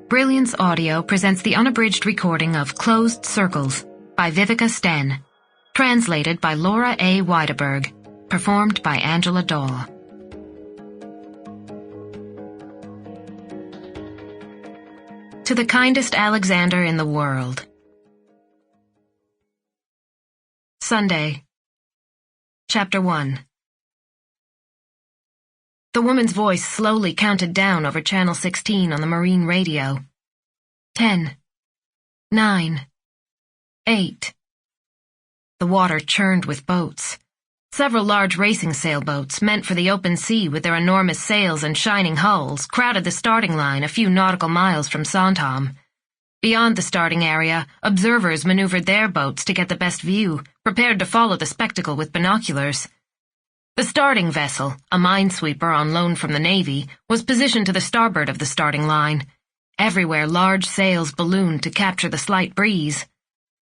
Brilliance Audio presents the unabridged recording of Closed Circles by Viveca Sten, translated by Laura A. Weideberg, performed by Angela Dawe. To the kindest Alexander in the world. Sunday. Chapter 1. The woman's voice slowly counted down over channel 16 on the marine radio. 10. 9. 8. The water churned with boats. Several large racing sailboats, meant for the open sea with their enormous sails and shining hulls, crowded the starting line a few nautical miles from Sandhamn. Beyond the starting area, observers maneuvered their boats to get the best view, prepared to follow the spectacle with binoculars. The starting vessel, a minesweeper on loan from the Navy, was positioned to the starboard of the starting line. Everywhere large sails ballooned to capture the slight breeze.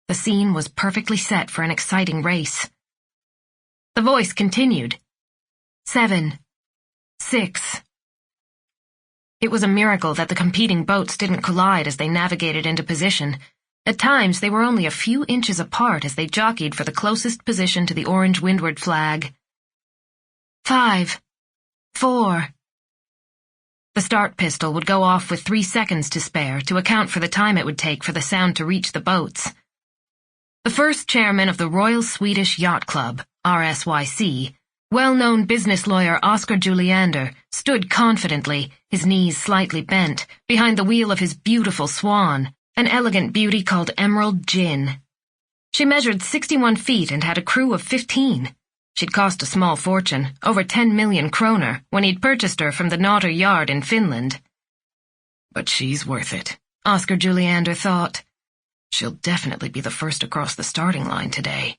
The scene was perfectly set for an exciting race. The voice continued. 7. 6. It was a miracle that the competing boats didn't collide as they navigated into position. At times they were only a few inches apart as they jockeyed for the closest position to the orange windward flag. 5. 4. The start pistol would go off with 3 seconds to spare to account for the time it would take for the sound to reach the boats. The first chairman of the Royal Swedish Yacht Club, RSYC, well-known business lawyer Oscar Juliander, stood confidently, his knees slightly bent, behind the wheel of his beautiful Swan, an elegant beauty called Emerald Gin. She measured 61 feet and had a crew of 15. She'd cost a small fortune, over 10 million kroner, when he'd purchased her from the Narrator yard in Finland. But she's worth it, Oscar Juliander thought. She'll definitely be the first across the starting line today.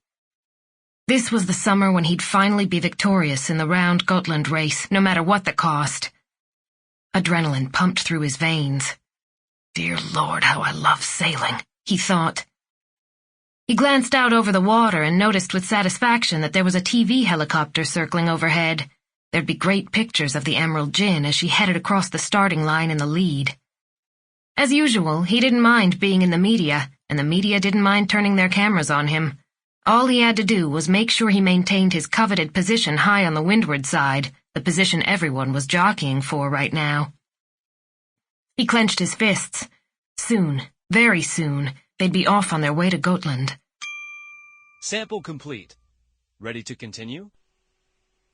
This was the summer when he'd finally be victorious in the round Gotland race, no matter what the cost. Adrenaline pumped through his veins. Dear Lord, how I love sailing, he thought. He glanced out over the water and noticed with satisfaction that there was a TV helicopter circling overhead. There'd be great pictures of the Emerald Gin as she headed across the starting line in the lead. As usual, he didn't mind being in the media, and the media didn't mind turning their cameras on him. All he had to do was make sure he maintained his coveted position high on the windward side, the position everyone was jockeying for right now. He clenched his fists. Soon, very soon, they'd be off on their way to Gotland. Sample complete. Ready to continue?